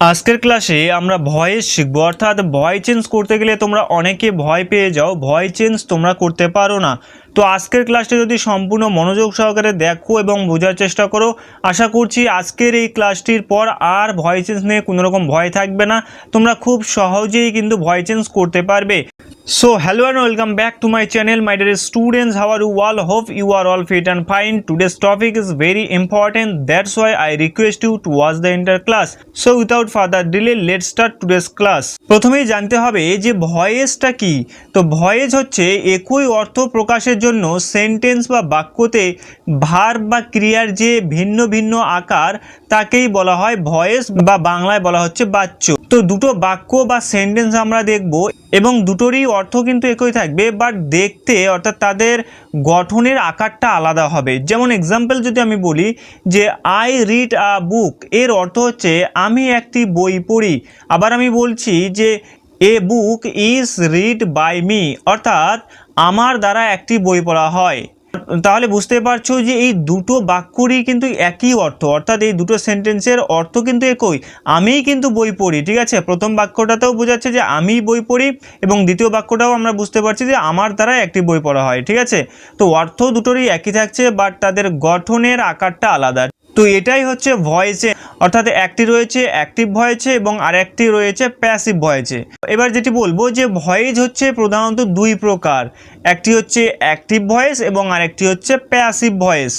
আজকের ক্লাসে আমরা ভয়েস শিখব, অর্থাৎ ভয়েস চেঞ্জ করতে গেলে তোমরা অনেকে ভয় পেয়ে যাও, ভয়েস চেঞ্জ তোমরা করতে পারো না। তো আজকের ক্লাসটি যদি সম্পূর্ণ মনোযোগ সহকারে দেখো এবং বোঝার চেষ্টা করো, আশা করছি আজকের এই ক্লাসটির পর আর ভয়েস চেঞ্জ নিয়ে কোনো রকম ভয় থাকবে না, তোমরা খুব সহজেই কিন্তু ভয়েস চেঞ্জ করতে পারবে। So hello and welcome back to my channel, my dear students. How are you all? Hope you are all fit and fine. Today's topic is very important, that's why I request you to watch the entire class. So without further delay, let's start today's class. প্রথমেই জানতে হবে যে ভয়েসটা কি। তো voice হচ্ছে একই অর্থ প্রকাশের জন্য সেন্টেন্স বা বাক্যতে ভার্ব বা ক্রিয়ার যে ভিন্ন ভিন্ন আকার তাকেই বলা হয় ভয়েস, বা বাংলায় বলা হচ্ছে বাচ্য। তো দুটো বাক্য বা সেন্টেন্স আমরা দেখব এবং দুটোরই অর্থ কিন্তু একই থাকবে, বাট দেখতে অর্থাৎ তাদের গঠনের আকারটা আলাদা হবে। যেমন এক্সাম্পল যদি আমি বলি যে আই রিড আ বুক, এর অর্থ হচ্ছে আমি একটি বই পড়ি। আবার আমি বলছি যে a book is read by me, অর্থাৎ আমার দ্বারা একটি বই পড়া হয়। তাহলে বুঝতে পারছো যে এই দুটো বাক্যরই কিন্তু একই অর্থ, অর্থাৎ এই দুটো সেন্টেন্সের অর্থ কিন্তু একই। আমিই কিন্তু বই পড়ি, ঠিক আছে। প্রথম বাক্যটাতেও বোঝাচ্ছে যে আমি বই পড়ি এবং দ্বিতীয় বাক্যটাও আমরা বুঝতে পারছি যে আমার দ্বারা একটি বই পড়া হয়, ঠিক আছে। তো অর্থ দুটোরই একই থাকছে, বাট তাদের গঠনের আকারটা আলাদা। তো এটাই হচ্ছে ভয়েসে, অর্থাৎ একটি রয়েছে অ্যাক্টিভ ভয়েসে এবং আরেকটি রয়েছে প্যাসিভ ভয়েসে। এবার যেটি বলবো যে ভয়েস হচ্ছে প্রধানত দুই প্রকার, একটি হচ্ছে অ্যাক্টিভ ভয়েস এবং আরেকটি হচ্ছে প্যাসিভ ভয়েস।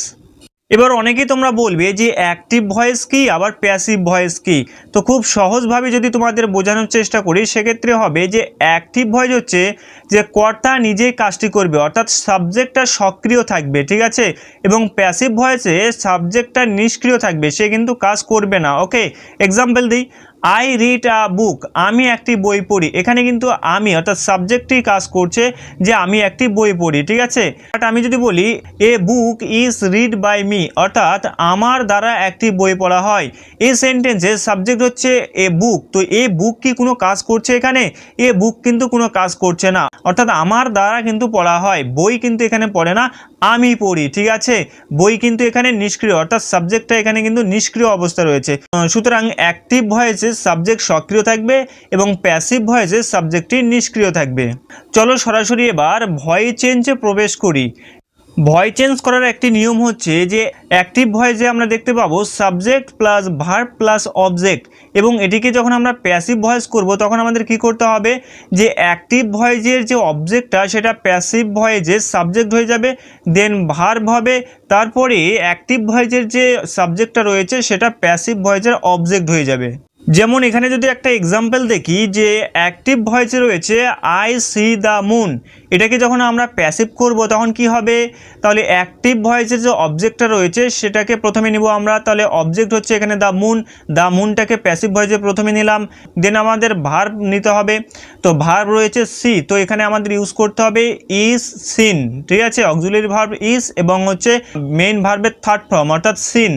এবার অনেকেই তোমরা বলবে যে অ্যাক্টিভ ভয়েস কি, আবার প্যাসিভ ভয়েস কি। তো খুব সহজভাবে যদি তোমাদের বোঝানোর চেষ্টা করি, সেক্ষেত্রে হবে যে অ্যাক্টিভ ভয়েস হচ্ছে যে কর্তা নিজেই কাজটি করবে, অর্থাৎ সাবজেক্টটা সক্রিয় থাকবে, ঠিক আছে। এবং প্যাসিভ ভয়েসে সাবজেক্টটা নিষ্ক্রিয় থাকবে, সে কিন্তু কাজ করবে না। ওকে, এক্সাম্পল দিই, আই রিড আ বুক, আমি একটি বই পড়ি। এখানে কিন্তু আমি অর্থাৎ সাবজেক্টই কাজ করছে যে আমি একটি বই পড়ি, ঠিক আছে। বাট আমি যদি বলি a book is read by me, অর্থাৎ আমার দ্বারা একটি বই পড়া হয়, এই সেন্টেন্সের সাবজেক্ট হচ্ছে এ বুক। তো এ বুক কি কোনো কাজ করছে এখানে? এ বুক কিন্তু কোনো কাজ করছে না, অর্থাৎ আমার দ্বারা কিন্তু পড়া হয়, বই কিন্তু এখানে পড়ে না, আমি পড়ি, ঠিক আছে। বই কিন্তু এখানে নিষ্ক্রিয়, অর্থাৎ সাবজেক্টটা এখানে কিন্তু নিষ্ক্রিয় অবস্থা রয়েছে। সুতরাং অ্যাক্টিভ ভয়েসে সাবজেক্ট সক্রিয় থাকবে এবং প্যাসিভ ভয়েসে সাবজেক্টটি নিষ্ক্রিয় থাকবে। চলো সরাসরি এবার ভয়েস চেঞ্জে প্রবেশ করি। ভয়েস চেঞ্জ করার একটি নিয়ম হচ্ছে যে অ্যাক্টিভ ভয়েসে আমরা দেখতে পাবো subject plus verb plus object, এবং এটিকে যখন আমরা প্যাসিভ ভয়েস করব তখন আমাদের কি করতে হবে যে অ্যাক্টিভ ভয়েসের যে অবজেক্টটা সেটা প্যাসিভ ভয়েসের সাবজেক্ট হয়ে যাবে, দেন ভার্ব হবে, তারপরে অ্যাক্টিভ ভয়েসের যে সাবজেক্টটা রয়েছে সেটা প্যাসিভ ভয়েসের অবজেক্ট হয়ে যাবে। যেমন এখানে যদি একটা এক্সাম্পল দেখি যে অ্যাক্টিভ ভয়েসে রয়েছে আই সি দ্য মুন, এটাকে যখন আমরা প্যাসিভ করব তখন কি হবে, তাহলে অ্যাক্টিভ ভয়েসের যে অবজেক্টটা রয়েছে সেটাকে প্রথমে নিব আমরা, তাহলে অবজেক্ট হচ্ছে এখানে দ্য মুন, দ্য মুনটাকে প্যাসিভ ভয়েসে প্রথমে নিলাম, দেন আমাদের ভার্ব নিতে হবে। তো ভার্ব রয়েছে সি, তো এখানে আমাদের ইউজ করতে হবে ইজ সিন, ঠিক আছে। অক্সিলারি ভার্ব ইজ এবং হচ্ছে মেইন ভার্বের থার্ড ফর্ম অর্থাৎ সিন,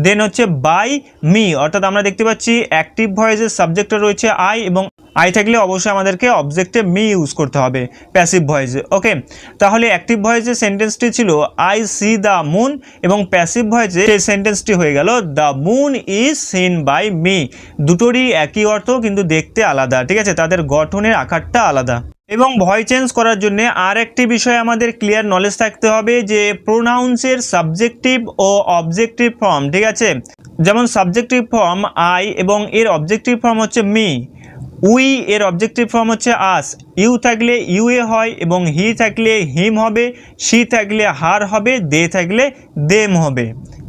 দেন হচ্ছে বাই মি, অর্থাৎ আমরা দেখতে পাচ্ছি অ্যাক্টিভ ভয়েসের সাবজেক্টটা রয়েছে আই, এবং আই থাকলে অবশ্যই আমাদেরকে অবজেক্টে মি ইউজ করতে হবে প্যাসিভ ভয়েসে। ওকে, তাহলে অ্যাক্টিভ ভয়েসের সেন্টেন্সটি ছিল আই সি দ্য মুন, এবং প্যাসিভ ভয়েসে সেই সেন্টেন্সটি হয়ে গেল the moon is seen by me. দুটোরই একই অর্থ কিন্তু দেখতে আলাদা, ঠিক আছে, তাদের গঠনের আকারটা আলাদা। এবং ভয়েস চেঞ্জ করার জন্য আর একটি বিষয় আমাদের ক্লিয়ার নলেজ থাকতে হবে যে প্রোনাউন্সের সাবজেক্টিভ ও অবজেক্টিভ ফর্ম, ঠিক আছে। যেমন সাবজেক্টিভ ফর্ম আই এবং এর অবজেক্টিভ ফর্ম হচ্ছে মি, উই এর অবজেক্টিভ ফর্ম হচ্ছে আস, ইউ থাকলে ইউ এ হয় এবং হি থাকলে হিম হবে, শি থাকলে হার হবে, দে থাকলে দেম হবে।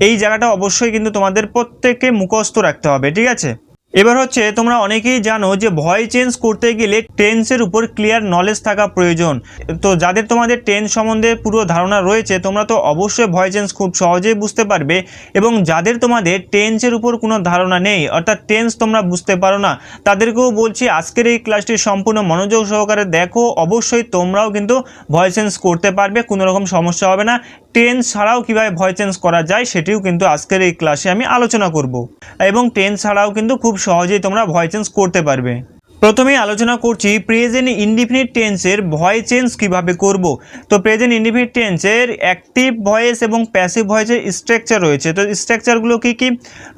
এই জায়গাটা অবশ্যই কিন্তু তোমাদের প্রত্যেককে মুখস্থ রাখতে হবে, ঠিক আছে। এবার হচ্ছে তোমরা অনেকেই জানো যে ভয়েস চেঞ্জ করতে গেলে টেন্সের উপর ক্লিয়ার নলেজ থাকা প্রয়োজন। তো যাদের তোমাদের টেন্স সম্বন্ধে পুরো ধারণা রয়েছে তোমরা তো অবশ্যই ভয়েস চেঞ্জ খুব সহজেই বুঝতে পারবে, এবং যাদের তোমাদের টেন্সের উপর কোনো ধারণা নেই অর্থাৎ টেন্স তোমরা বুঝতে পারো না, তাদেরকেও বলছি আজকের এই ক্লাসটি সম্পূর্ণ মনোযোগ সহকারে দেখো, অবশ্যই তোমরাও কিন্তু ভয়েস চেঞ্জ করতে পারবে, কোনো রকম সমস্যা হবে না। টেন্স ছাড়াও কীভাবে ভয়েস চেঞ্জ করা যায় সেটিও কিন্তু আজকের এই ক্লাসে আমি আলোচনা করব, এবং টেন্স ছাড়াও কিন্তু খুব সহজেই তোমরা ভয়েস চেঞ্জ করতে পারবে। প্রথমেই আলোচনা করছি প্রেজেন্ট ইনডিফিনিট টেন্সের ভয়েস চেঞ্জ কিভাবে করব। তো প্রেজেন্ট ইনডিফিনিট টেন্সের অ্যাক্টিভ ভয়েস এবং প্যাসিভ ভয়েসের স্ট্রাকচার রয়েছে। তো স্ট্রাকচারগুলো কী কী?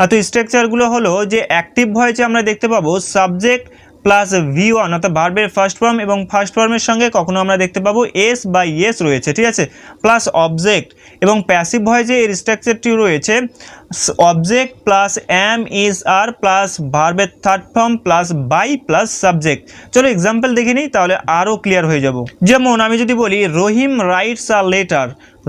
তো স্ট্রাকচারগুলো হলো যে অ্যাক্টিভ ভয়েসে আমরা দেখতে পাবো সাবজেক্ট প্লাস V1 অর্থাৎ ভার্বের ফার্স্ট ফর্ম, এবং ফার্স্ট ফর্মের সঙ্গে কখনো আমরা দেখতে পাবো এস বা ইয়েস রয়েছে, ঠিক আছে, প্লাস অবজেক্ট। এবং প্যাসিভ ভয়েসে এর স্ট্রাকচারটি রয়েছে object plus am is are plus ভার্বের third form plus by plus subject. চলো এক্সাম্পল দেখে নিই, তাহলে আরও ক্লিয়ার হয়ে যাব। যেমন আমি যদি বলি Rahim writes a letter,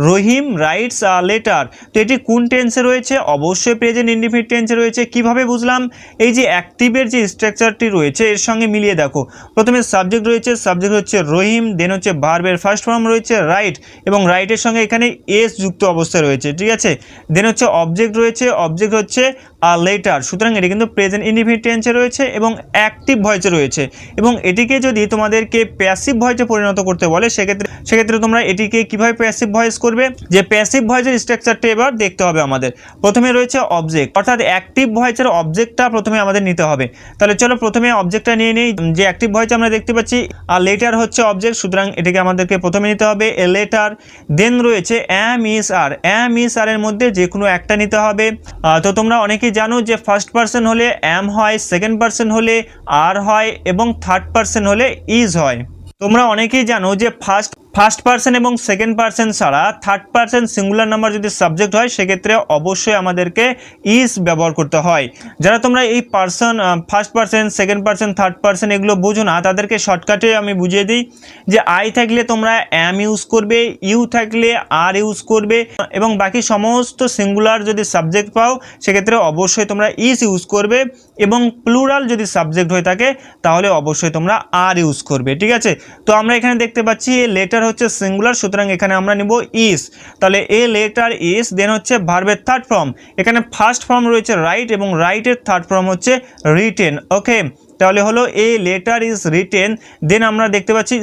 Rahim writes a letter, তো এটি কোন টেন্সে রয়েছে? অবশ্যই প্রেজেন্ট ইনডিফিনিট টেন্সে রয়েছে। কিভাবে বুঝলাম? এই যে অ্যাক্টিভের যে স্ট্রাকচারটি রয়েছে এর সঙ্গে মিলিয়ে দেখো। প্রথমে সাবজেক্ট রয়েছে, সাবজেক্ট হচ্ছে রহিম, দেন হচ্ছে ভার্বের ফার্স্ট ফর্ম রয়েছে রাইট, এবং রাইটের সঙ্গে এখানে এস যুক্ত অবস্থায় রয়েছে, ঠিক আছে। দেন হচ্ছে অবজেক্ট রয়েছে, অবজেক্ট হচ্ছে আ লেটার, সুতরাং এটি কিন্তু প্রেজেন্ট ইনডিফিনিট টেন্সে রয়েছে এবং অ্যাক্টিভ ভয়েসে রয়েছে। এবং এটিকে যদি তোমাদেরকে প্যাসিভ ভয়েসে পরিণত করতে বলে সেক্ষেত্রে তোমরা এটিকে কিভাবে প্যাসিভ ভয়েস করবে, যে প্যাসিভ ভয়েসের স্ট্রাকচারটা এবার দেখতে হবে আমাদের। প্রথমে রয়েছে অবজেক্ট, অর্থাৎ অ্যাক্টিভ ভয়েসের অবজেক্টটা প্রথমে আমাদের নিতে হবে। তাহলে চলো প্রথমে অবজেক্টটা নিয়ে নেই। যে অ্যাক্টিভ ভয়েসে আমরা দেখতে পাচ্ছি আর লেটার হচ্ছে অবজেক্ট, সুতরাং এটাকে আমাদেরকে প্রথমে নিতে হবে এ লেটার। দেন রয়েছে am is are, am is are এর মধ্যে যে কোনো একটা নিতে হবে। তো তোমরা অনেকেই জানো যে ফার্স্ট পার্সন হলে এম হয়, সেকেন্ড পার্সন হলে আর হয়, এবং থার্ড পার্সন হলে ইজ হয়। তোমরা অনেকেই জানো যে ফার্স্ট পার্সন এবং সেকেন্ড পার্সন ছাড়া থার্ড পার্সন সিঙ্গুলার নাম্বার যদি সাবজেক্ট হয় সেক্ষেত্রে অবশ্যই আমাদেরকে ইজ ব্যবহার করতে হয়। যারা তোমরা এই person first person, second person, third person এগুলো বোঝো না, তাদেরকে শর্টকাটে আমি বুঝিয়ে দিই যে আই থাকলে তোমরা এম ইউজ করবে, ইউ থাকলে আর ইউজ করবে, এবং বাকি সমস্ত সিঙ্গুলার যদি সাবজেক্ট পাও সেক্ষেত্রে অবশ্যই তোমরা ইজ ইউজ করবে, এবং প্লুরাল যদি সাবজেক্ট হয়ে থাকে তাহলে অবশ্যই তোমরা আর ইউজ করবে, ঠিক আছে। তো আমরা এখানে দেখতে পাচ্ছি এ লেটার হচ্ছে সিঙ্গুলার, সুতরাং এখানে আমরা নিব ইজ। তাহলে এ লেটার ইজ, দেন হচ্ছে ভার্বের থার্ড ফর্ম, এখানে ফার্স্ট ফর্ম রয়েছে রাইট এবং রাইটের থার্ড ফর্ম হচ্ছে রিটেন। ওকে, তাহলে হলো এ লেটার ইজ রিটেন। দেন আমরা দেখতে পাচ্ছি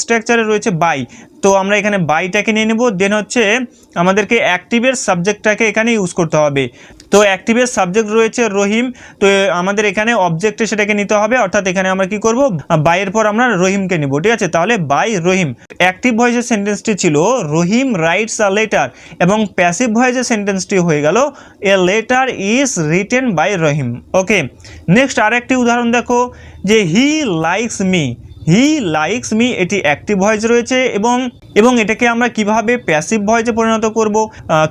স্ট্রাকচারে রয়েছে বাই, তো আমরা এখানে বাইটাকে নিয়ে নেব। দেন হচ্ছে আমাদেরকে অ্যাক্টিভের সাবজেক্টটাকে এখানে ইউজ করতে হবে। তো অ্যাক্টিভের সাবজেক্ট রয়েছে রহিম, তো আমাদের এখানে অবজেক্টে সেটাকে নিতে হবে, অর্থাৎ এখানে আমরা কি করব, বাইয়ের পর আমরা রহিমকে নিব, ঠিক আছে। তাহলে বাই রহিম। অ্যাক্টিভ ভয়েসের সেন্টেন্সটি ছিল রহিম রাইটস আ লেটার, এবং প্যাসিভ ভয়েসের সেন্টেন্সটি হয়ে গেল a letter is written by Rahim. Okay, next আরেকটি উদাহরণ দেখো যে he likes me, he likes me, এটি অ্যাক্টিভ ভয়েস রয়েছে এবং এটাকে আমরা কিভাবে প্যাসিভ ভয়েসে পরিণত করব।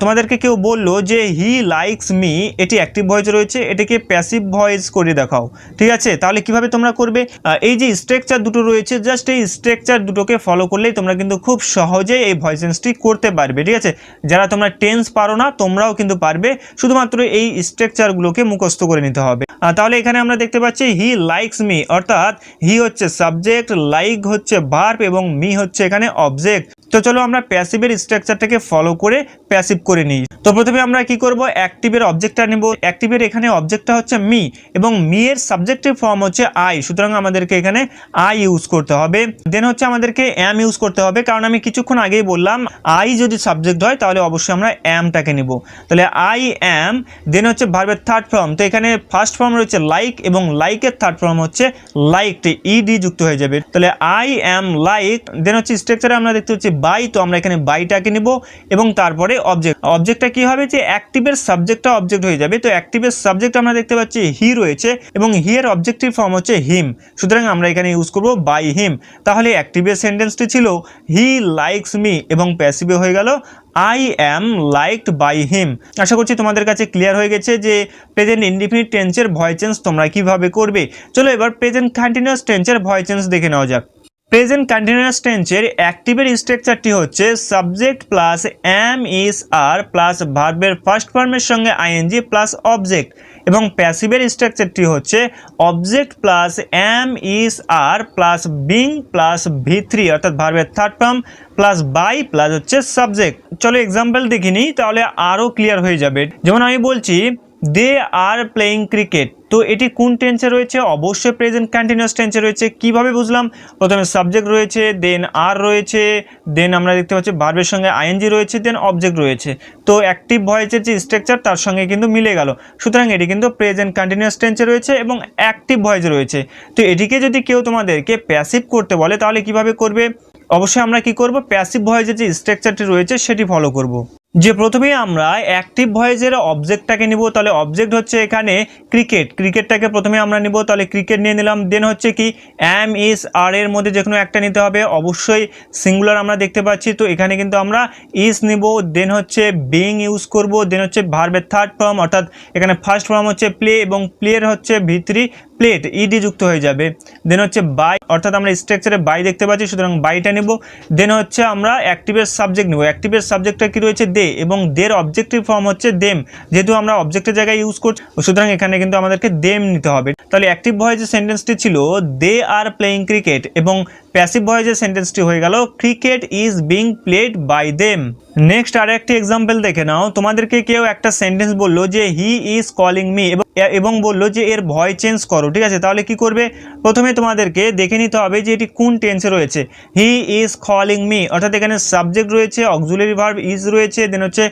তোমাদেরকে কেউ বললো যে হি লাইকস মি, এটি অ্যাক্টিভ ভয়েস রয়েছে, এটাকে প্যাসিভ ভয়েস করে দেখাও, ঠিক আছে। তাহলে কিভাবে তোমরা করবে? এই যে স্ট্রাকচার দুটো রয়েছে, জাস্ট এই স্ট্রাকচার দুটোকে ফলো করলেই তোমরা কিন্তু খুব সহজে এই ভয়েস চেঞ্জটি করতে পারবে, ঠিক আছে। যারা তোমরা টেন্স পারো না তোমরাও কিন্তু পারবে, শুধুমাত্র এই স্ট্রাকচারগুলোকে মুখস্থ করে নিতে হবে। তাহলে এখানে আমরা দেখতে পাচ্ছি হি লাইকস মি, অর্থাৎ হি হচ্ছে সাবজেক্ট, লাইক হচ্ছে ভার্ব, এবং মি হচ্ছে এখানে অবজেক্ট। তো চলো আমরা প্যাসিভের স্ট্রাকচারটাকে ফলো করে প্যাসিভ করে নিই। তো প্রথমে আমরা কি করব, অ্যাক্টিভের অবজেক্টটা নেব। অ্যাক্টিভের এখানে অবজেক্টটা হচ্ছে মি, এবং মি এর সাবজেক্টিভ ফর্ম হচ্ছে আই, সুতরাং আমাদেরকে এখানে আই ইউজ করতে হবে। দেন হচ্ছে আমাদেরকে এম ইউজ করতে হবে, কারণ আমি কিছুক্ষণ আগেই বললাম আই যদি সাবজেক্ট হয় তাহলে অবশ্যই আমরা এমটাকে নেব। তাহলে আই এম, দেন হচ্ছে ভার্বের থার্ড ফর্ম, তো এখানে ফার্স্ট ফর্ম রয়েছে লাইক, এবং লাইকের থার্ড ফর্ম হচ্ছে লাইকড, ইডি যুক্ত হয়ে যাবে। তাহলে আই এম লাইক। দেন হচ্ছে স্ট্রাকচারে আমরা দেখতে পাচ্ছি বাই, তো আমরা এখানে বাইটাকে নিব, এবং তারপরে অবজেক্টটা কি হবে, যে অ্যাক্টিভের সাবজেক্টটা অবজেক্ট হয়ে যাবে। তো অ্যাক্টিভের সাবজেক্ট আমরা দেখতে পাচ্ছি হি রয়েছে, এবং হি এর অবজেক্টিভ ফর্ম হচ্ছে হিম, সুতরাং আমরা এখানে ইউজ করব বাই হিম। তাহলে অ্যাক্টিভের সেন্টেন্সটি ছিল হি লাইকস মি, এবং প্যাসিভে হয়ে গেল I am liked by him. আশা করছি তোমাদের কাছে ক্লিয়ার হয়ে গেছে যে প্রেজেন্ট ইনডিফিনিট টেন্সের ভয়েস চেঞ্জ তোমরা কিভাবে করবে। চলো এবার প্রেজেন্ট কন্টিনিউয়াস টেন্সের ভয়েস চেঞ্জ দেখে নেওয়া যাক। প্রেজেন্ট কন্টিনিউয়াস টেন্সের অ্যাক্টিভের স্ট্রাকচারটি হচ্ছে subject plus am is are plus ভার্বের ফার্স্ট ফর্মের সঙ্গে আইএনজি প্লাস অবজেক্ট, এবং প্যাসিভের স্ট্রাকচারটি হচ্ছে object plus am is are plus being plus V3 অর্থাৎ ভার্বের third form plus by plus হচ্ছে সাবজেক্ট। চলো এক্সাম্পল দেখে নিই, তাহলে আরও ক্লিয়ার হয়ে যাবে। যেমন আমি বলছি দে আর প্লেয়িং ক্রিকেট। তো এটি কোন টেন্সে রয়েছে? অবশ্যই প্রেজেন্ট কন্টিনিউয়াস টেন্সে রয়েছে। কিভাবে বুঝলাম? প্রথমে সাবজেক্ট রয়েছে, দেন আর রয়েছে, দেন আমরা দেখতে পাচ্ছি ভার্বের সঙ্গে আইএনজি রয়েছে, দেন অবজেক্ট রয়েছে। তো অ্যাক্টিভ ভয়েসের যে স্ট্রাকচার তার সঙ্গে কিন্তু মিলে গেল। সুতরাং এটি কিন্তু প্রেজেন্ট কন্টিনিউয়াস টেন্সে রয়েছে এবং অ্যাক্টিভ ভয়েসে রয়েছে। তো এটিকে যদি কেউ তোমাদেরকে প্যাসিভ করতে বলে তাহলে কিভাবে করবে? অবশ্যই আমরা কি করব? প্যাসিভ ভয়েসের যে স্ট্রাকচারটি রয়েছে সেটি ফলো করব। যে প্রথমেই আমরা অ্যাক্টিভ ভয়েসের অবজেক্টটাকে নিব, তাহলে অবজেক্ট হচ্ছে এখানে ক্রিকেট। ক্রিকেটটাকে প্রথমে আমরা নিব, তাহলে ক্রিকেট নিয়ে নিলাম। দেন হচ্ছে কি এম ইস আর এর মধ্যে যে কোনো একটা নিতে হবে, অবশ্যই সিঙ্গুলার আমরা দেখতে পাচ্ছি। তো এখানে কিন্তু আমরা ইস নিব। দেন হচ্ছে বিং ইউজ করব। দেন হচ্ছে ভার্বের থার্ড ফর্ম, অর্থাৎ এখানে ফার্স্ট ফর্ম হচ্ছে প্লে এবং প্লের হচ্ছে ভিতরি প্লেট ইডি যুক্ত হয়ে যাবে। দেন হচ্ছে বাই, অর্থাৎ আমরা স্ট্রাকচারে বাই দেখতে পাচ্ছি, সুতরাং বাইটা নেব। দেন হচ্ছে আমরা অ্যাক্টিভের সাবজেক্ট নেব। অ্যাক্টিভের সাবজেক্টটা কি রয়েছে? দে, এবং দের অবজেক্টিভ ফর্ম হচ্ছে দেম। যেহেতু আমরা অবজেক্টের জায়গায় ইউজ করছি, সুতরাং এখানে কিন্তু আমাদেরকে দেম নিতে হবে। তাহলে অ্যাক্টিভ ভয়েসের সেন্টেন্সটি ছিল দে আর প্লেয়িং ক্রিকেট, এবং প্যাসিভ ভয়েসের সেন্টেন্সটি হয়ে গেল cricket is being played by them. Next আর একটি এক্সাম্পল দেখে নাও। তোমাদেরকে কেউ একটা সেন্টেন্স বললো যে হি ইজ কলিং মি, এবং বললো যে এর ভয়েস চেঞ্জ করো, ঠিক আছে? তাহলে কি করবে? প্রথমে তোমাদেরকে দেখে নিতে হবে যে এটি কোন টেন্সে রয়েছে। হি ইজ কলিং মি, অর্থাৎ এখানে সাবজেক্ট রয়েছে, অক্সিলারি ভার্ব ইজ রয়েছে, দেন হচ্ছে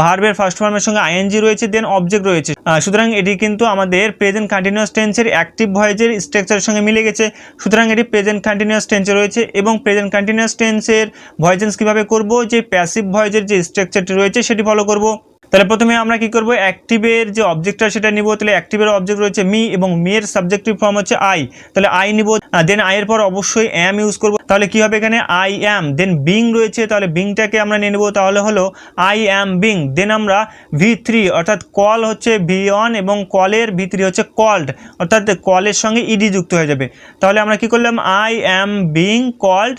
ভার্বের ফার্স্ট ফর্মের সঙ্গে আইএনজি রয়েছে, দেন অবজেক্ট রয়েছে। সুতরাং এটি কিন্তু আমাদের প্রেজেন্ট কন্টিনিউয়াস টেন্সের অ্যাক্টিভ ভয়েসের স্ট্রাকচারের সঙ্গে মিলে গেছে। সুতরাং এটি প্রেজেন্ট কন্টিনিউয়াস টেন্সে রয়েছে। এবং প্রেজেন্ট কন্টিনিউয়াস টেন্সের ভয়েস চেঞ্জ কীভাবে করব? যে প্যাসিভ ভয়েসের যে স্ট্রাকচারটি রয়েছে সেটি ফলো করব। তাহলে প্রথমে আমরা কি করব? অ্যাক্টিভের যে অবজেক্টটা সেটা নিব। তাহলে অ্যাক্টিভের অবজেক্ট রয়েছে মি, এবং মি এর সাবজেক্টিভ ফর্ম হচ্ছে আই। তাহলে আই নিব। দেন আই এর পর অবশ্যই এম ইউজ করব। তাহলে কি হবে? এখানে আই এম। দেন বিং রয়েছে, তাহলে বিংটাকে আমরা নিয়ে নেব, তাহলে হলো আই এম বিং। দেন আমরা V3, অর্থাৎ কল হচ্ছে V1, এবং কলের V3 হচ্ছে কল্ড, অর্থাৎ কলের সঙ্গে ইডি যুক্ত হয়ে যাবে। তাহলে আমরা কি করলাম? I am being called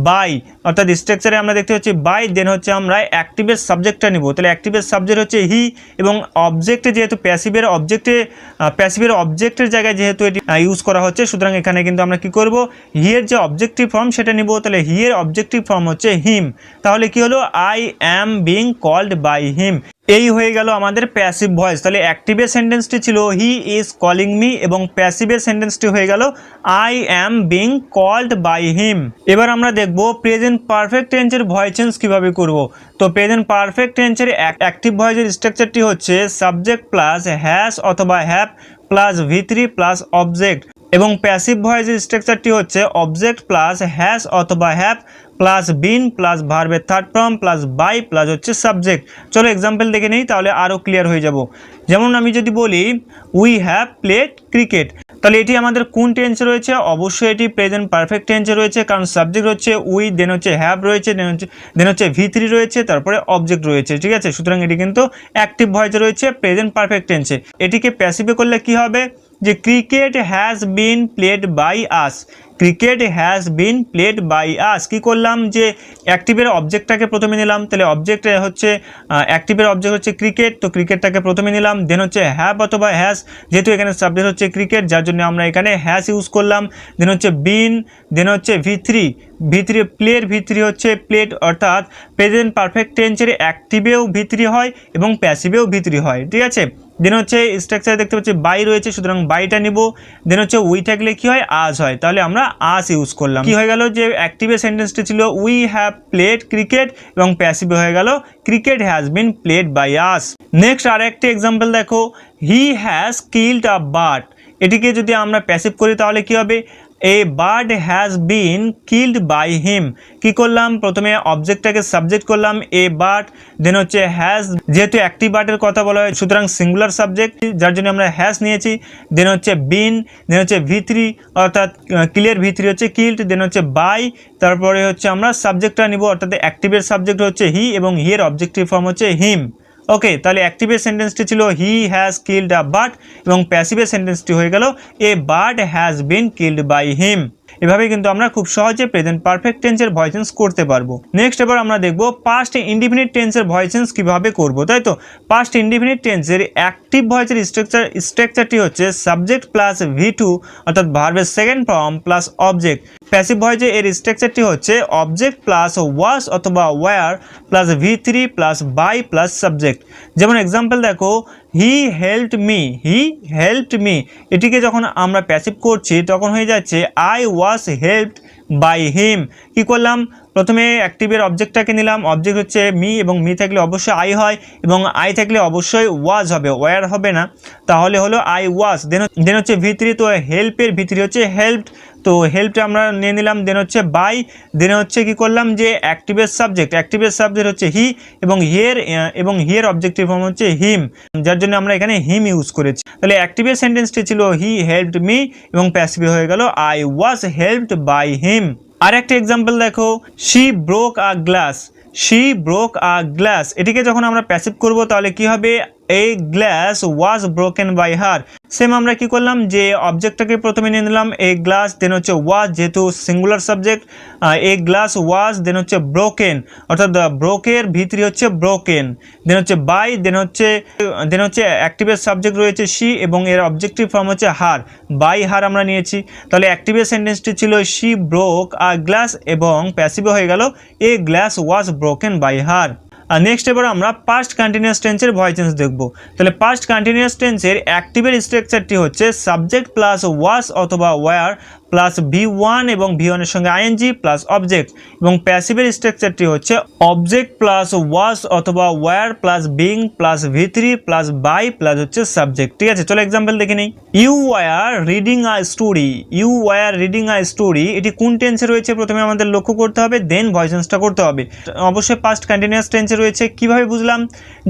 by, অর্থাৎ স্ট্রাকচারে আমরা দেখতে পাচ্ছি বাই। দেন হচ্ছে আমরা অ্যাক্টিভের সাবজেক্টটা নিব। তাহলে অ্যাক্টিভের সাবজেক্ট হচ্ছে হি, এবং অবজেক্টে যেহেতু প্যাসিভের অবজেক্টের জায়গায় যেহেতু এটি ইউজ করা হচ্ছে, সুতরাং এখানে কিন্তু আমরা কি করব? হি এর যে অবজেক্টিভ ফর্ম সেটা নিব। তাহলে হি এর অবজেক্টিভ ফর্ম হচ্ছে হিম। তাহলে কি হলো? I am being called by him. এই হয়ে গেল আমাদের প্যাসিভ ভয়েস। তাহলে অ্যাক্টিভের সেন্টেন্সটি ছিল হি ইজ কলিং মি, এবং প্যাসিভের সেন্টেন্সটি হয়ে গেল I am being called by him. এবার আমরা দেখব প্রেজেন্ট পারফেক্ট টেন্সের ভয়েস চেঞ্জ কীভাবে করব। তো প্রেজেন্ট পারফেক্ট টেন্সের অ্যাক্টিভ ভয়েসের স্ট্রাকচারটি হচ্ছে সাবজেক্ট প্লাস হ্যাজ অথবা have plus V3 plus object, এবং প্যাসিভ ভয়েসের স্ট্রাকচারটি হচ্ছে অবজেক্ট প্লাস হ্যাজ অথবা হ্যাভ প্লাস বিন প্লাস ভার্বের third form plus by plus হচ্ছে সাবজেক্ট। চলো এক্সাম্পল দেখে নিই, তাহলে আরও ক্লিয়ার হয়ে যাব। যেমন আমি যদি বলি উই হ্যাভ প্লেড ক্রিকেট, তাহলে এটি আমাদের কোন টেন্সে রয়েছে? অবশ্যই এটি প্রেজেন্ট পারফেক্ট টেন্সে রয়েছে, কারণ সাবজেক্ট হচ্ছে উই, দেন হচ্ছে হ্যাভ রয়েছে, দেন হচ্ছে V3 রয়েছে, তারপরে অবজেক্ট রয়েছে, ঠিক আছে? সুতরাং এটি কিন্তু অ্যাক্টিভ ভয়েসে রয়েছে প্রেজেন্ট পারফেক্ট টেন্সে। এটিকে প্যাসিভে করলে কি হবে? যে cricket has been played by us, cricket has been played by us. কী করলাম? যে অ্যাক্টিভের অবজেক্টটাকে প্রথমে নিলাম। তাহলে অবজেক্ট হচ্ছে অ্যাক্টিভের অবজেক্ট হচ্ছে ক্রিকেট, তো ক্রিকেটটাকে প্রথমে নিলাম। দেন হচ্ছে হ্যাভ অথবা হ্যাজ, যেহেতু এখানে সাবজেক্ট হচ্ছে ক্রিকেট, যার জন্য আমরা এখানে হ্যাজ ইউজ করলাম। দেন হচ্ছে বিন, দেন হচ্ছে V3 প্লেড, V3 হচ্ছে প্লেড, অর্থাৎ প্রেজেন্ট পারফেক্ট টেন্সের অ্যাক্টিভেও V3 হয় এবং প্যাসিভেও V3 হয়, ঠিক আছে? দেন হচ্ছে স্ট্রাকচারে দেখতে পাচ্ছি বাই রয়েছে, সুতরাং বাইটা নিব। দেন হচ্ছে উই থাকলে কি হয়? আজ হয়, তাহলে আমরা আজ ইউজ করলাম। কি হয়ে গেল? যে অ্যাক্টিভের সেন্টেন্সটি ছিল উই হ্যাভ প্লেড ক্রিকেট, এবং প্যাসিভে হয়ে গেল cricket has been played by us. Next আর একটি এক্সাম্পল দেখো, he has killed a bird. এটিকে যদি আমরা প্যাসিভ করি তাহলে কি হবে? A bird has been killed by him. কি করলাম? প্রথমে অবজেক্টটাকে সাবজেক্ট করলাম এ বার্ড, দেন হচ্ছে হ্যাজ, যেহেতু একটি বার্ডের কথা বলা হয় সুতরাং সিঙ্গুলার সাবজেক্ট, যার জন্য আমরা হ্যাজ নিয়েছি। দেন হচ্ছে বিন, দেন হচ্ছে V3, অর্থাৎ ক্লিয়ার V3 হচ্ছে কিল্ড, দেন হচ্ছে বাই, তারপরে হচ্ছে আমরা সাবজেক্টটা নিব, অর্থাৎ অ্যাক্টিভের সাবজেক্ট হচ্ছে হি, এবং হি এর অবজেক্টিভ ফর্ম হচ্ছে হিম। ওকে, তাহলে অ্যাক্টিভের সেন্টেন্সটি ছিল he has killed a bird, এবং প্যাসিভের সেন্টেন্সটি হয়ে গেল a bird has been killed by him. এভাবে কিন্তু আমরা খুব সহজে প্রেজেন্ট পারফেক্ট টেন্সের ভয়েস চেঞ্জ করতে পারবো। নেক্সট এবার আমরা দেখব পাস্ট ইনডিফিনিট টেন্সের ভয়েস চেঞ্জ কিভাবে করব, তাই তো? পাস্ট ইনডিফিনিট টেন্সের অ্যাক্টিভ ভয়েসের স্ট্রাকচারটি হচ্ছে সাবজেক্ট প্লাস V2, অর্থাৎ ভার্বের second form plus object. Passive ভয়েসে এর স্ট্রাকচারটি হচ্ছে অবজেক্ট প্লাস ওয়াজ অথবা were plus V3 plus by plus subject. যেমন এক্সাম্পল দেখো, he helped me, he helped me, এটিকে যখন আমরা প্যাসিভ করছি তখন হয়ে যাচ্ছে I was helped by him. কী করলাম, প্রথমে অ্যাক্টিভের অবজেক্টটাকে নিলাম, অবজেক্ট হচ্ছে মি এবং মি থাকলে অবশ্যই আই হয় এবং আই থাকলে অবশ্যই ওয়াজ হবে, ওয়ার হবে না, তাহলে হলো আই ওয়াজ। দেন হচ্ছে ভিতরি, তো হেল্পের ভিতরি হচ্ছে হেল্পড, তো হেল্পটা আমরা নিয়ে নিলাম। দেন হচ্ছে বাই, দেন হচ্ছে কি করলাম যে অ্যাক্টিভের সাবজেক্ট হচ্ছে হি এবং হিয়ের অবজেক্টিভ ফর্ম হচ্ছে হিম, যার জন্য আমরা এখানে হিম ইউজ করেছি। তাহলে অ্যাক্টিভের সেন্টেন্সটি ছিল হি হেল্পড মি এবং প্যাসিভ হয়ে গেল I was helped by him. আর একটা এক্সাম্পল দেখো, she broke a glass, she broke a glass, এটিকে যখন আমরা প্যাসিভ করব তাহলে কি হবে, a glass was broken by her. Same আমরা কি করলাম যে অবজেক্টটাকে প্রথমে নিয়ে নিলাম এ গ্লাস, দেন হচ্ছে ওয়াজ, যেহেতু সিঙ্গুলার সাবজেক্ট, এ গ্লাস ওয়াজ, দেন হচ্ছে ব্রোকেন, অর্থাৎ ব্রোকের ভিতরি হচ্ছে ব্রোকেন, দেন হচ্ছে বাই, দেন হচ্ছে অ্যাক্টিভের সাবজেক্ট রয়েছে শি এবং এর অবজেক্টিভ ফর্ম হচ্ছে হার, বাই হার আমরা নিয়েছি। তাহলে অ্যাক্টিভের সেন্টেন্সটি ছিল শি ব্রোক আ গ্লাস এবং প্যাসিভ হয়ে গেল a glass was broken by her. আর নেক্সট এবার আমরা পাস্ট কন্টিনিউয়াস টেন্সের ভয়েস চেঞ্জ দেখব। তাহলে পাস্ট কন্টিনিউয়াস টেন্সের অ্যাক্টিভের স্ট্রাকচারটি হচ্ছে সাবজেক্ট প্লাস ওয়াজ অথবা ওয়্যার প্লাস ভি1 এবং ভি1 এর সঙ্গে আইএনজি প্লাস অবজেক্ট, এবং প্যাসিভের স্ট্রাকচারটি হচ্ছে অবজেক্ট প্লাস ওয়াজ অথবা ওয়্যার প্লাস বিং প্লাস ভি3 প্লাস বাই প্লাস হচ্ছে সাবজেক্ট। ঠিক আছে, চলো এক্সাম্পল দেখে নিই। You were reading a story, you were reading a story, এটি কোন টেন্সে রয়েছে প্রথমে আমাদের লক্ষ্য করতে হবে, দেন ভয়েস চেঞ্জটা করতে হবে। অবশ্যই পাস্ট কন্টিনিউয়াস টেন্সে রয়েছে। কিভাবে বুঝলাম,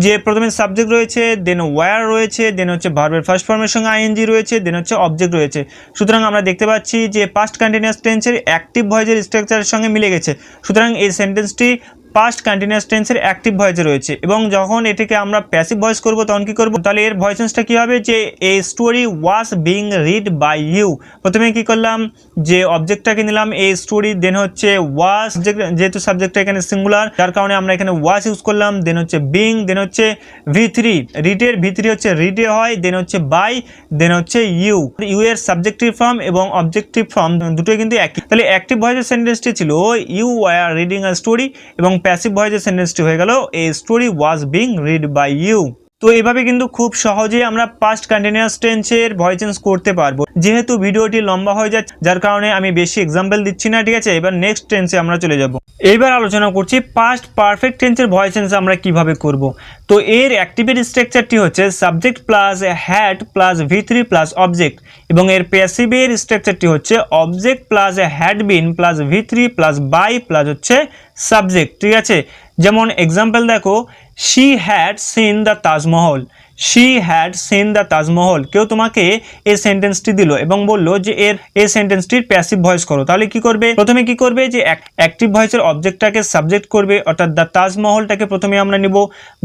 যে প্রথমে সাবজেক্ট রয়েছে, দেন ওয়্যার রয়েছে, দেন হচ্ছে ভার্বের ফার্স্ট ফর্মের সঙ্গে আইএনজি রয়েছে, দেন হচ্ছে অবজেক্ট রয়েছে। সুতরাং আমরা দেখতে পাচ্ছি যে পাস্ট কন্টিনিউয়াস টেন্সের অ্যাক্টিভ ভয়েসের স্ট্রাকচারের সঙ্গে মিলে গেছে। সুতরাং এই সেন্টেন্সটি পাস্ট কন্টিনিউয়াস টেন্সের অ্যাক্টিভ ভয়েসে রয়েছে, এবং যখন এটিকে আমরা প্যাসিভ ভয়েস করব তখন কি করব, তাহলে এর ভয়েস চেঞ্জটা কি হবে, যে a story was being read by you. প্রথমে কি করলাম, যে অবজেক্টটাকে নিলাম এ স্টোরি, দেন হচ্ছে ওয়াজ, যেহেতু সাবজেক্টটা এখানে সিঙ্গুলার যার কারণে আমরা এখানে ওয়াজ ইউজ করলাম, দেন হচ্ছে বিং, দেন হচ্ছে ভি3, রিডের ভি3 হচ্ছে রিডে হয়, দেন হচ্ছে বাই, দেন হচ্ছে ইউ, ইউ এর সাবজেক্টিভ ফর্ম এবং অবজেক্টিভ ফর্ম দুটোই কিন্তু একই। তাহলে অ্যাক্টিভ ভয়েসের সেন্টেন্সটি ছিল you were reading a story এবং প্যাসিভ ভয়েসের সেন্টেন্সটি হয়ে গেল a story was being read by you. তো এইভাবে কিন্তু খুব সহজেই আমরা পাস্ট কন্টিনিউয়াস টেন্সের ভয়েস চেঞ্জ করতে পারবো। যেহেতু ভিডিওটি লম্বা হয়ে যাচ্ছে যার কারণে আমি বেশি এক্সাম্পল দিচ্ছি না। ঠিক আছে, এবার নেক্সট টেন্সে আমরা চলে যাব। এইবার আলোচনা করছি পাস্ট পারফেক্ট টেন্সের ভয়েস চেঞ্জ আমরা কিভাবে করব। তো এর অ্যাক্টিভের স্ট্রাকচারটি হচ্ছে সাবজেক্ট প্লাস হ্যাড প্লাস ভি3 প্লাস অবজেক্ট, এবং এর প্যাসিভের স্ট্রাকচারটি হচ্ছে object plus had been plus ভি3 প্লাস বাই প্লাস হচ্ছে সাবজেক্ট। ঠিক আছে, যেমন এক্সাম্পল দেখো, she had seen the Taj Mahal, she had seen the Taj Mahal. কেউ তোমাকে এই সেন্টেন্সটি দিল এবং বলল যে এই সেন্টেন্সটির প্যাসিভ ভয়েস করো, তাহলে কি করবে, প্রথমে কি করবে, যে অ্যাক্টিভ ভয়েসের অবজেক্টটাকে সাবজেক্ট করবে, অর্থাৎ দ্য তাজমহলটাকে প্রথমে আমরা নিব,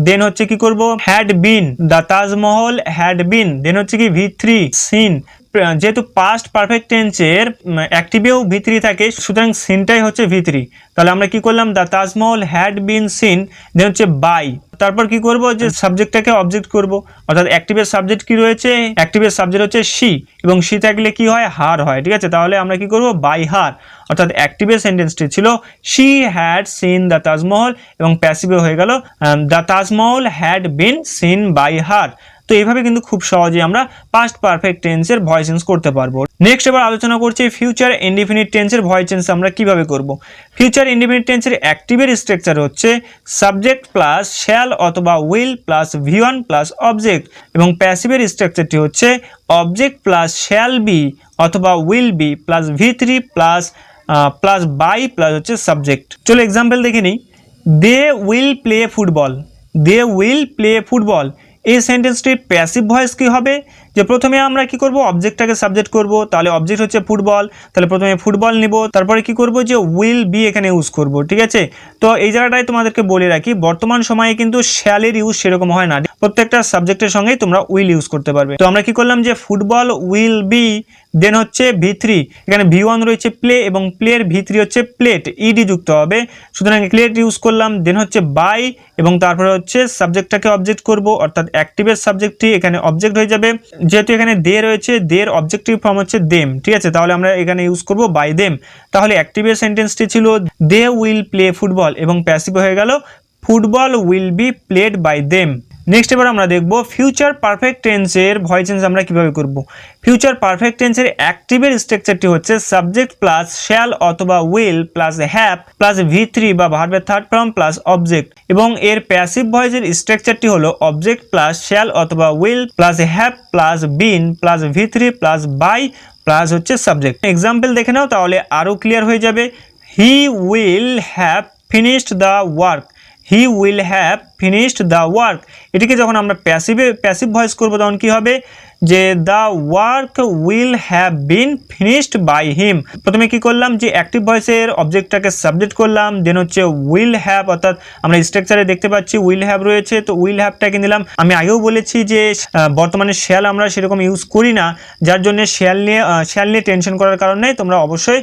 দেন হচ্ছে কি করব, had been, the Taj Mahal had been, then হচ্ছে কি ভি3 সিন। যেহেতু পাস্ট পারফেক্ট টেন্সের অ্যাক্টিভেও ভি3 থাকে, সুতরাং সিনটাই হচ্ছে ভি3। তাহলে আমরা কি করলাম, the Taj Mahal had been seen, then হচ্ছে বাই, তারপর কি করব, যে সাবজেক্টটাকে অবজেক্ট করব, অর্থাৎ অ্যাক্টিভের সাবজেক্ট কি রয়েছে, অ্যাক্টিভের সাবজেক্ট হচ্ছে শি এবং শি থাকলে কি হয়, হার হয়। ঠিক আছে, তাহলে আমরা কি করব, বাই হার, অর্থাৎ অ্যাক্টিভের সেন্টেন্সটি ছিল she had seen the Taj Mahal এবং প্যাসিভে হয়ে গেল the Taj Mahal had been seen by her. তো এইভাবে কিন্তু খুব সহজেই আমরা পাস্ট পারফেক্ট টেন্সের ভয়েস চেঞ্জ করতে পারবো। নেক্সট এবার আলোচনা করছি ফিউচার ইনডিফিনিট টেন্সের ভয়েস চেঞ্জ আমরা কিভাবে করব। ফিউচার ইনডিফিনিট টেন্সের অ্যাক্টিভের স্ট্রাকচার হচ্ছে সাবজেক্ট প্লাস শ্যাল অথবা will plus V one plus object, এবং প্যাসিভের স্ট্রাকচারটি হচ্ছে অবজেক্ট প্লাস শ্যাল বি অথবা উইল বি প্লাস ভি3 প্লাস বাই প্লাস হচ্ছে সাবজেক্ট। চলো এক্সাম্পল দেখে নিই। They will play football, they will play football. এই সেন্টেন্সটির প্যাসিভ ভয়েস কি হবে, যে প্রথমে আমরা কি করব, অবজেক্টটাকে সাবজেক্ট করব, তাহলে অবজেক্ট হচ্ছে ফুটবল, তাহলে প্রথমে ফুটবল নিব, তারপরে কি করব, যে উইল বি এখানে ইউজ করব। ঠিক আছে, তো এই জায়গাটায় তোমাদেরকে বলে রাখি, বর্তমান সময়ে কিন্তু শ্যালের ইউজ সেরকম হয় না, প্রত্যেকটা সাবজেক্টের সঙ্গেই তোমরা উইল ইউজ করতে পারবে। তো আমরা কি করলাম, যে ফুটবল উইল বি, দেন হচ্ছে ভি3, এখানে ভি1 রয়েছে প্লে এবং প্লের ভি3 হচ্ছে প্লেট, ইডি যুক্ত হবে, সুতরাং প্লেট ইউজ করলাম, দেন হচ্ছে বাই এবং তারপরে হচ্ছে সাবজেক্টটাকে অবজেক্ট করব, অর্থাৎ অ্যাক্টিভের সাবজেক্টটি এখানে অবজেক্ট হয়ে যাবে, যেহেতু এখানে দে রয়েছে, দের অবজেক্টিভ ফর্ম হচ্ছে দেম। ঠিক আছে, তাহলে আমরা এখানে ইউজ করব বাই দেম। তাহলে অ্যাক্টিভের সেন্টেন্সটি ছিল দে উইল প্লে ফুটবল এবং প্যাসিভ হয়ে গেল football will be played by them. Next এবার আমরা দেখব ফিউচার পারফেক্ট টেন্সের ভয়েস চেঞ্জ আমরা কিভাবে করব। ফিউচার পারফেক্ট টেন্সের অ্যাক্টিভের স্ট্রাকচারটি হচ্ছে সাবজেক্ট প্লাস শ্যাল অথবা will plus have plus V3 বা ভার্বের থার্ড ফর্ম প্লাস অবজেক্ট, এবং এর প্যাসিভ ভয়েসের স্ট্রাকচারটি হলো অবজেক্ট প্লাস শ্যাল অথবা will plus have plus been plus V3 plus by plus হচ্ছে সাবজেক্ট। এক্সাম্পল দেখে নাও তাহলে আরও ক্লিয়ার হয়ে যাবে। He will have finished the work, he will have finished the work. এটিকে যখন আমরা প্যাসিভ ভয়েস করবো তখন কী হবে, যে the work will have been finished by him. প্রথমে কি করলাম, যে অ্যাক্টিভ ভয়েসের অবজেক্টটাকে সাবজেক্ট করলাম, দেন হচ্ছে উইল হ্যাভ, অর্থাৎ আমরা স্ট্রাকচারে দেখতে পাচ্ছি উইল হ্যাভ রয়েছে, তো উইল হ্যাভটাকে নিলাম। আমি আগেও বলেছি যে বর্তমানে শ্যাল আমরা সেরকম ইউজ করি না, যার জন্য শ্যাল নিয়ে টেনশন করার কারণ নেই, তোমরা অবশ্যই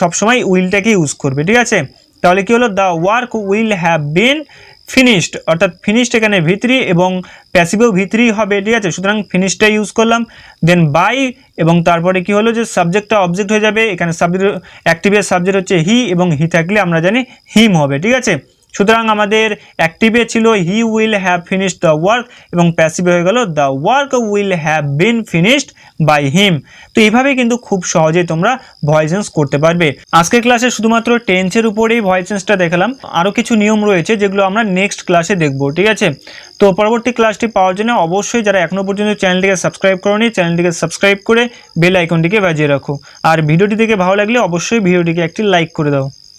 সবসময় উইলটাকে ইউজ করবে, ঠিক আছে। তাহলে কি হলো, the work will have been finished, অর্থাৎ ফিনিশড এখানে V3 এবং প্যাসিভেও V3 হবে, ঠিক আছে। সুতরাং ফিনিশডটা ইউজ করলাম, দেন বাই, এবং তারপরে কি হলো যে সাবজেক্টটা অবজেক্ট হয়ে যাবে। এখানে সাবজেক্ট অ্যাক্টিভের সাবজেক্ট হচ্ছে হি, এবং হি থাকলে আমরা জানি হিম হবে, ঠিক আছে। সুতরাং আমাদের অ্যাক্টিভে ছিল he will have finished the work, এবং প্যাসিভে হয়ে গেল the work will have been finished by him. তো এইভাবে কিন্তু খুব সহজেই তোমরা ভয়েস চেঞ্জ করতে পারবে। আজকের ক্লাসে শুধুমাত্র টেন্সের উপরেই ভয়েস চেঞ্জটা দেখালাম, আরও কিছু নিয়ম রয়েছে যেগুলো আমরা নেক্সট ক্লাসে দেখব, ঠিক আছে। তো পরবর্তী ক্লাসটি পাওয়ার জন্য অবশ্যই যারা এখনও পর্যন্ত চ্যানেলটিকে সাবস্ক্রাইব করোনি, চ্যানেলটিকে সাবস্ক্রাইব করে বেল আইকনটিকে বাজিয়ে রাখো। আর ভিডিওটি দেখে ভালো লাগলে অবশ্যই ভিডিওটিকে একটি লাইক করে দাও।